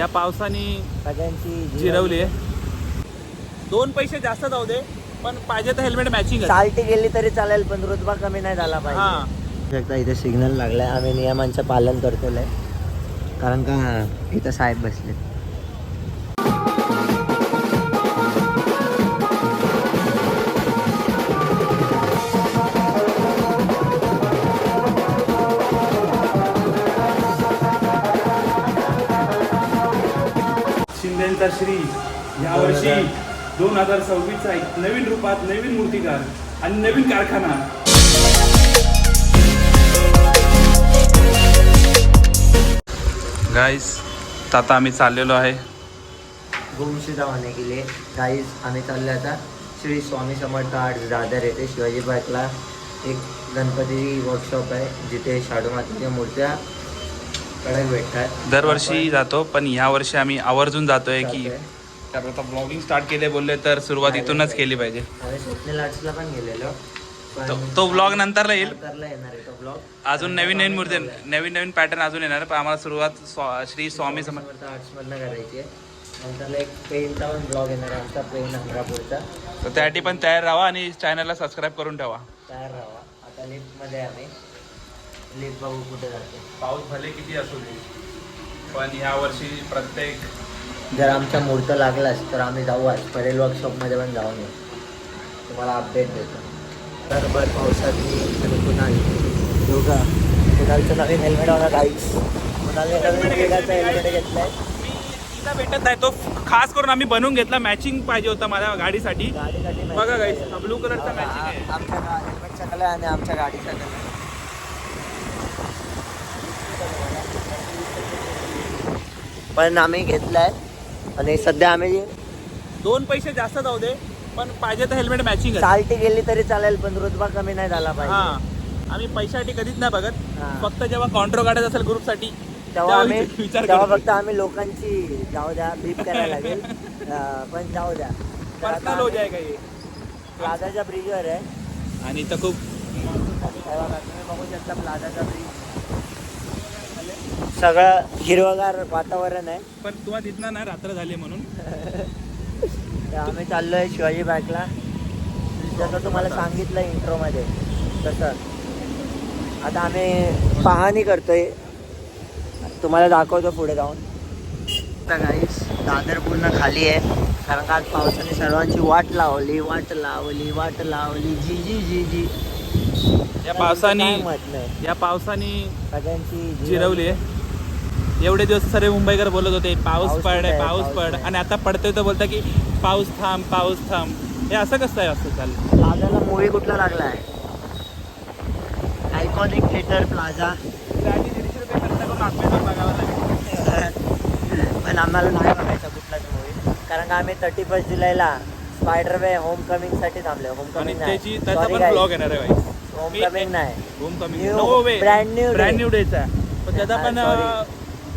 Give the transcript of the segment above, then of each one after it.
या पावसाने सगळ्यांची जिरवली आहे. 2 पैसे जास्त जाऊ दे, पण पाहिजे तर हेल्मेट मॅचिंग. चालती गेली तरी चालेल, पण रुतबा कमी नाही झाला पाहिजे. एकदा इथे सिग्नल लागलाय, आम्ही नियमांचं पालन करतोय, कारण का इथं साहेब बसले. शिंदेचा श्री यावर्षी 2026चा एक नवीन रूपात, नवीन मूर्तिकार आणि नवीन कारखाना. गाईस, आता आम्ही चाललेलो आहे गुमशुदा जावाने गेले. गाईज आम्ही चाललो आता श्री स्वामी समर्थ आर्ट्स दादर येथे शिवाजी पार्कला एक गणपती वर्कशॉप आहे, जिथे शाडू मातीच्या मूर्त्या कडक भेटतात. दरवर्षी जातो, पण ह्या वर्षी आम्ही आवर्जून जातोय की कारण आता ब्लॉगिंग स्टार्ट केले बोलले तर सुरुवात इथूनच केली पाहिजे. आम्ही स्वप्नील आर्ट्सला पण गेलेलो, तो ब्लॉग नंतरला येईल. नंतरला येणार आहे तो ब्लॉग. अजून नवीन मूर्ती, नवीन पॅटर्न अजून येणार, पण आम्हाला सुरुवात श्री स्वामी समर्थ आर्ट्समधनं करायची आहे. नंतरला एक पेनचा पण ब्लॉग येणार आहे आमचा, पेन अमरापूरचा. तर त्यासाठी पण तयार राहा आणि चॅनलला सबस्क्राईब करून ठेवा. तयार राहा. आता लिफ्टमध्ये आम्ही लिफ्ट बघू कुठे जातो. पाऊस भले किती असू दे, पण ह्या वर्षी प्रत्येक जर आमचा मुहूर्त लागलाच तर आम्ही जाऊ. आज परेल वर्कशॉपमध्ये पण जाऊन येऊ, तुम्हाला अपडेट देतो. तर भर पावसात मी आणि कुणाल दोघं, कुणालचं नवीन हेल्मेट होणार गाईस. कुणालने नवीन वेगाचं हेल्मेट घेतलं आहे. मी भेटत नाही, तो खास करून आम्ही बनवून घेतला. मॅचिंग पाहिजे होता माझ्या गाडीसाठी. गाडीसाठी बघा गाईस, ब्लू कलरचा मॅचिंग आहे. आमच्या हेल्मेटचा कलर आणि आमच्या गाडीचा कलर. पण आम्ही घेतलाय आणि सध्या आम्ही 2 पैसे जास्त जाऊ दे, पण पाहिजे तर हेल्मेट मॅचिंग आहे. चालती गेली तरी चालेल, पण रुतबा कमी नाही झाला पाहिजे. हा, आम्ही पैशासाठी कधीच नाही बघत. हा. फक्त जेव्हा कॉन्ट्रो काढायचं असेल ग्रुपसाठी तेव्हा आम्ही विचार तेव्हा करतो. फक्त आम्ही लोकांची जाऊ द्या बीप करायला लागेल. पण जाऊ द्या. पर्सनल हो जाएगा ये. प्लाझाच्या ब्रिजवर आहे आणि इथं खूप तुम्ही बघू शकता प्लाझाचा ब्रिज. सगळं हिरवगार वातावरण आहे. पण तुम्हाला दिसणार नाही रात्र झाली म्हणून. तर आम्ही चाललोय शिवाजी पार्कला, जसं तुम्हाला सांगितलं इंट्रोमध्ये तसं. आता आम्ही पाहणी करतोय, तुम्हाला दाखवतो पुढे जाऊन. आता गाईस दादर पूर्ण खाली आहे, कारण का आज पावसाने सर्वांची वाट लावली जी जी जी जी. या पावसाने मत नाही, या पावसाने सगळ्यांची जिरवली आहे. एवढे दिवस सर्व मुंबईकर बोलत होते पाऊस पाऊस पड कुठे आहे, पाऊस पाऊस पड, नाही. आणि आता पडतोय तर बोलता की पाऊस थांब. हे असं कसं आहे, असं चाललं. प्लाझाला मूवी कुठला लागला आहे? Iconic theatre plaza. त्याआधी 150 रुपये खर्च करून आतमध्ये बघावं लागेल. पण आम्हाला नाही बघायचा कुठलाच मूवी, कारण का आम्ही 31 जुलैला स्पायडरमॅन होम कमिंगसाठी थांबलो. आणि होमकमिंग त्याची त्याचा पण ब्लॉग येणार आहे भाई. होमकमिंग नाही, होमकमिंग New, नो वे, brand new डेचा. पण त्याचा पण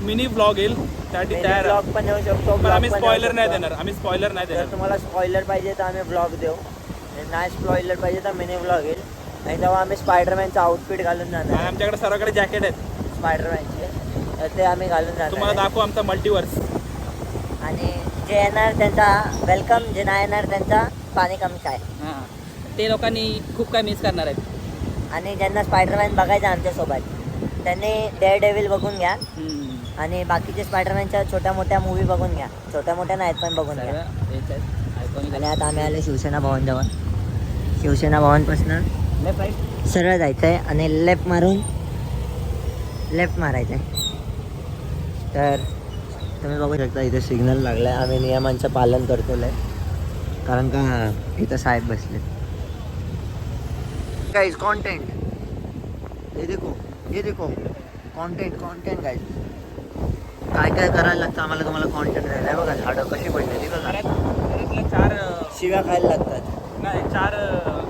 मिनी ब्लॉग येईल, त्यासाठी तयार ब्लॉग पण येऊ शकतो. पण आम्ही vlog पण स्पॉइलर येऊ नाही शकतो. देणार. आम्ही स्पॉइलर नाही जर देणार. तुम्हाला स्पॉइलर पाहिजे तर आम्ही ब्लॉग देऊ, आणि नाही स्पॉइलर पाहिजे तर मिनी ब्लॉग येईल. आणि तेव्हा आम्ही स्पायडरमॅनचा आउटफिट घालून आणि जाणार. आमच्याकडे सर्वांकडे जॅकेट आहेत, स्पायडरमॅनचे तर ते आम्ही घालून तुम्हाला जाणार. दाखवू आमचा मल्टीवर्स. आणि जे येणार त्यांचा वेलकम, जे नाही येणार त्यांचा पाणी कमी काय. ते लोकांनी खूप काय मिस करणार आहेत. आणि ज्यांना स्पायडरमॅन बघायचं आमच्यासोबत, त्यांनी डेअर डेव्हिल बघून घ्या, आणि बाकीचे स्पायडरमॅनच्या छोट्या मोठ्या मूवी बघून घ्या. छोट्या मोठ्या नाहीत पण बघून घ्या. आणि आता आम्ही आलो शिवसेना भवन जवळ. शिवसेना भवनपासून लेफ्ट राईट सरळ जायचं आहे आणि लेफ्ट मारायचं आहे. तर तुम्ही बघू शकता इथे सिग्नल लागला आहे. आम्ही नियमांचं पालन करतोय, कारण का इथं साहेब बसले. गाइस कंटेंट ये देखो कंटेंट गाइस. काय करायला लागतं आम्हाला, तुम्हाला कंटेंट द्यायला. आहे बघा झाडं कशी पडली ती बघा. घरातल्या 4 शिव्या खायला लागतात. नाही 4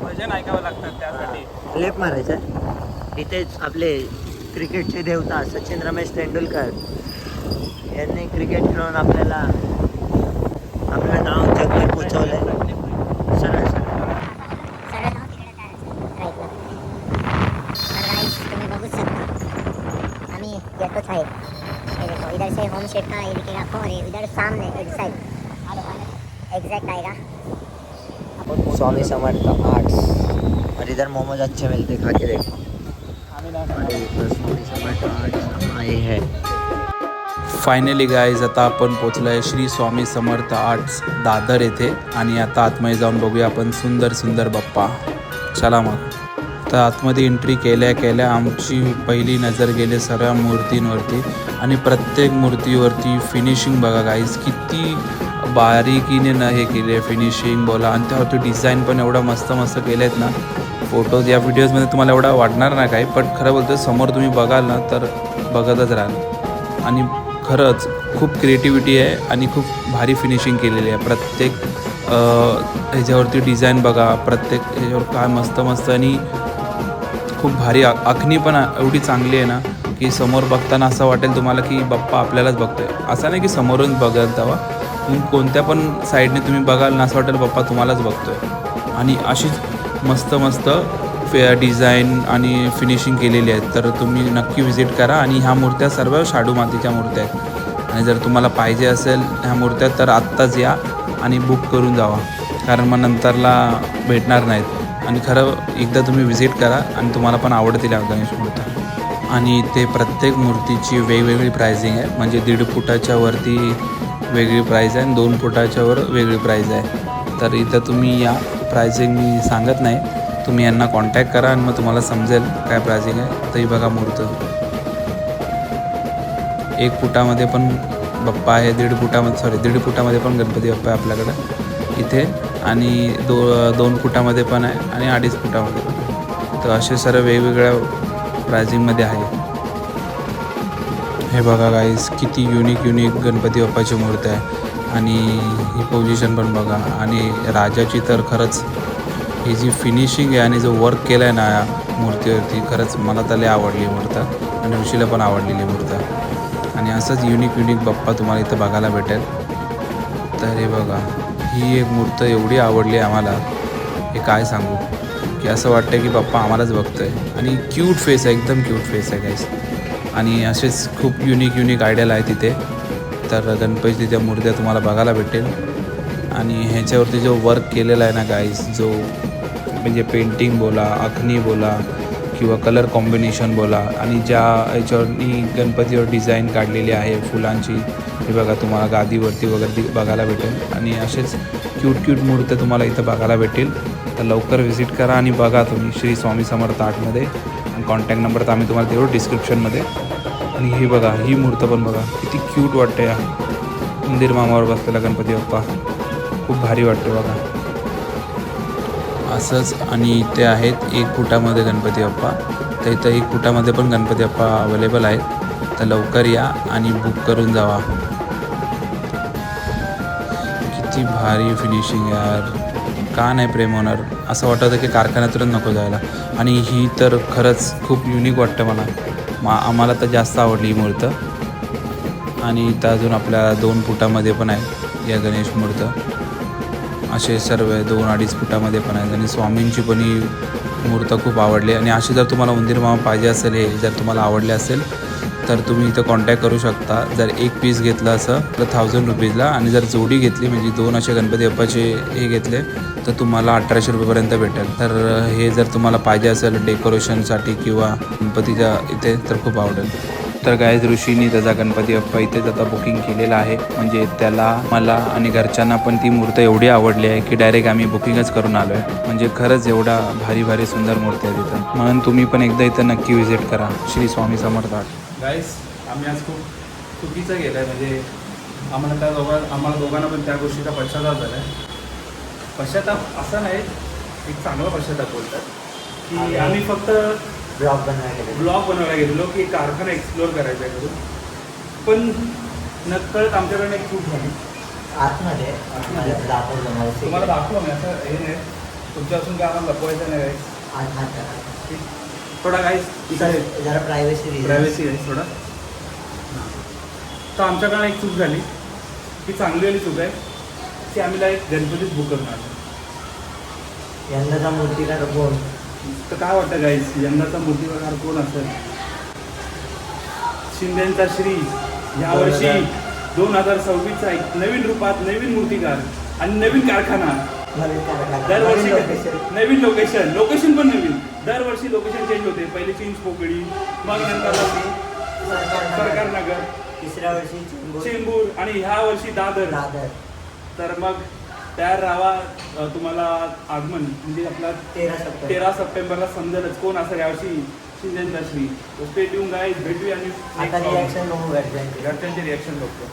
भजन ऐकावं लागतात त्यासाठी. लेप मारायचं. इथेच आपले क्रिकेटचे देवता सचिन रमेश तेंडुलकर यांनी क्रिकेट खेळून आपल्याला आपलं नाव जगभर पोचवलंय. सरळ तुम्ही बघू शकता आम्ही येतोच आहे. इधर से होम शेट का ये दिखेगा और इधर सामने एक साइड एग्जैक्ट आएगा। स्वामी समर्थ आर्ट्स और इधर मोमोज अच्छे मिलते, खा के देखो। स्वामी समर्थ आर्ट्स आए हैं। फायनली गाईज आता आपण पोचलो आहे श्री स्वामी समर्थ आर्ट्स दादर येथे आणि आता आतमध्ये जाऊन बघूया आपण सुंदर सुंदर बाप्पा. चला मग. तर आतमध्ये एंट्री केल्या आमची पहिली नजर गेली सर्व मूर्तींवरती आणि प्रत्येक मूर्तीवरती फिनिशिंग बघा गाईज किती बारीकीने न हे केले फिनिशिंग बोला आणि त्यावरती डिझाईन पण एवढा मस्त मस्त केले आहेत ना. फोटोज या व्हिडिओजमध्ये तुम्हाला एवढा वाटणार नाही काही, पण खरं बोलतो समोर तुम्ही बघाल ना तर बघतच राहाल. आणि खरंच खूप क्रिएटिव्हिटी आहे आणि खूप भारी फिनिशिंग केलेली आहे. प्रत्येक ह्याच्यावरती डिझाईन बघा, प्रत्येक ह्याच्यावर काय मस्त मस्त आणि खूप भारी आखणी पण एवढी चांगली आहे ना की समोर बघताना असं वाटेल तुम्हाला की बाप्पा आपल्यालाच बघतोय. असं नाही की समोरून बघाल तेव्हा कोणत्या पण साईडने तुम्ही बघाल ना असं वाटेल बाप्पा तुम्हालाच बघतोय. आणि अशीच मस्त मस्त डिझाईन आणि फिनिशिंग केलेली आहेत. तर तुम्ही नक्की व्हिजिट करा. आणि ह्या मूर्त्या सर्व शाडू मातीच्या मूर्त्या आहेत आणि जर तुम्हाला पाहिजे असेल ह्या मूर्त्या तर आत्ताच या आणि बुक करून जावा, कारण मग नंतरला भेटणार नाहीत. आणि खरं एकदा तुम्ही व्हिजिट करा आणि तुम्हाला पण आवडतील या गणेश मूर्त्या. आणि ते प्रत्येक मूर्तीची वेगवेगळी प्राइसिंग आहे, म्हणजे 1.5 फुटाच्या वरती वेगळी प्राईज आहे आणि 2 फुटाच्या वर वेगळी प्राईज आहे. तर इथं तुम्ही या, प्राइसिंग मी सांगत नाही, तुम्ही यांना कॉन्टॅक्ट करा आणि मग तुम्हाला समजेल काय प्राइसिंग आहे. तरी बघा मूर्ती 1 फुटामध्ये पण बाप्पा आहे, 1.5 फुटामध्ये पण गणपती बाप्पा आहे आपल्याकडं इथे, आणि 2 फुटामध्ये पण आहे आणि 2.5 फुटामध्ये पण आहे. तर असे सर्व वेगवेगळ्या प्राइसिंगमध्ये आहे. हे बघा गाईस किती युनिक गणपती बाप्पाची मूर्ती आहे. आणि ही पोझिशन पण बघा. आणि राजाची तर खरंच ही जी फिनिशिंग आहे आणि जो वर्क केला आहे ना या मूर्तीवरती, खरंच मला तर लय आवडली मूर्ती आणि ऋषीला पण आवडलेली मूर्ती. आणि असंच युनिक बाप्पा तुम्हाला इथं बघायला भेटेल. तर हे बघा ही एक मूर्ती एवढी आवडली आम्हाला, हे काय सांगू, की असं वाटतं की बाप्पा आम्हालाच बघतोय. आणि क्यूट फेस आहे, एकदम क्यूट फेस आहे गाईस. आणि असेच खूप युनिक आयडियल आहे तिथे. तर गणपतीच्या मूर्त्या तुम्हाला बघायला भेटेल. आणि ह्याच्यावरती जो वर्क केलेला आहे ना गाईस, जो म्हणजे पेंटिंग बोला, आखणी बोला किंवा कलर कॉम्बिनेशन बोला, आणि ज्या ह्याच्यावरनी गणपतीवर डिझाईन काढलेली आहे फुलांची, हे बघा तुम्हाला गादीवरती वगैरे बघायला भेटेल. आणि असेच क्यूट मूर्त्या तुम्हाला इथं बघायला भेटेल. तर लवकर व्हिजिट करा आणि बघा तुम्ही श्री स्वामी समर्थ आर्टमध्ये. आणि कॉन्टॅक्ट नंबर तर आम्ही तुम्हाला देऊ डिस्क्रिप्शनमध्ये. आणि ही बघा ही मूर्त पण बघा किती क्यूट वाटते. या उंदीर मामावर बसलेला गणपती बाप्पा खूप भारी वाटते बघा असंच. आणि इथे आहेत 1 फुटामध्ये गणपती बाप्पा. तर इथं 1 फुटामध्ये पण गणपती बाप्पा अवेलेबल आहेत. तर लवकर या आणि बुक करून जावा. किती भारी फिनिशिंग यार, का नाही प्रेम होणार. असं वाटतं की कारखान्यातूनच नको जायला. आणि ही तर खरंच खूप युनिक वाटतं मला. आम्हाला तर जास्त आवडली ही मूर्त. आणि इथं अजून आपल्या 2 फुटामध्ये पण आहे या गणेश मूर्त. असे सर्व 2-2.5 फुटामध्ये पण आहेत. आणि स्वामींची पण ही मूर्त खूप आवडली. आणि अशी जर तुम्हाला उंदीर मामा पाहिजे असेल, हे जर तुम्हाला आवडले असेल तर तुम्ही इथं कॉन्टॅक्ट करू शकता. जर 1 पीस घेतलं असं तर 1000 रुपीजला, आणि जर जोडी घेतली म्हणजे 2 असे गणपती बाप्पाचे हे घेतले तर तुम्हाला 1800 रुपयेपर्यंत भेटेल. तर हे जर तुम्हाला पाहिजे असेल डेकोरेशनसाठी किंवा गणपतीच्या इथे तर खूप आवडेल. तर गायज ऋषीनी त्याचा गणपती बाप्पा इथेच आता बुकिंग केलेला आहे. म्हणजे त्याला, मला आणि घरच्यांना पण ती मूर्त एवढी आवडली आहे की डायरेक्ट आम्ही बुकिंगच करून आलो आहे. म्हणजे खरंच एवढा भारी सुंदर मूर्ती आहे तिथं. म्हणून तुम्ही पण एकदा इथं नक्की व्हिजिट करा श्री स्वामी समर्थ आर्ट. गाईज आम्ही आज खूप चुकीचं गेलं आहे. म्हणजे आम्हाला दोघांना पण त्या गोष्टीचा पश्चाताप झाला आहे. पश्चाताप असा नाही, एक चांगला पश्चाताप बोलतात की आम्ही फक्त ब्लॉग बनवायला गेलेलो की कारखाना एक्सप्लोअर करायचा आहे करून. पण नकळत आमच्याकडनं एक चूक झाली. आतमध्ये तुम्हाला दाखवलं मी, असं हे नाही तुमच्यापासून काय आम्हाला लपवायचं नाही काय. थोडा काही जरा प्रायव्हसी आहे थोडा. तर आमच्याकडनं एक चूक झाली, की चांगली वाली चूक आहे की आम्ही एक गणपतीच बुक करून आलो. यंदाचा मूर्तिकार कोण? तर काय वाटतं गाईस, यंदाचा मूर्तिकार कोण असेल? शिंदेंचा श्री यावर्षी 2026चा एक नवीन रूपात नवीन मूर्तिकार आणि नवीन कारखाना. दरवर्षी नवीन लोकेशन पण नवीन. दरवर्षी लोकेशन चेंज होते. पहिले चिंचपोकळी, मग नंतर सरकार नगर, तिसऱ्या वर्षी चेंबूर आणि ह्या वर्षी दादर. तर मग तयार राहावा. तुम्हाला आगमन म्हणजे आपला 13 सप्टेंबरला समजेलच कोण असेल यावर्षी शिंदेचा श्री. स्टे ट्यून गाईज, भेटूया आणि आता रिॲक्शन बघू घरच्यांची. घरच्यांचे रिॲक्शन बघतो.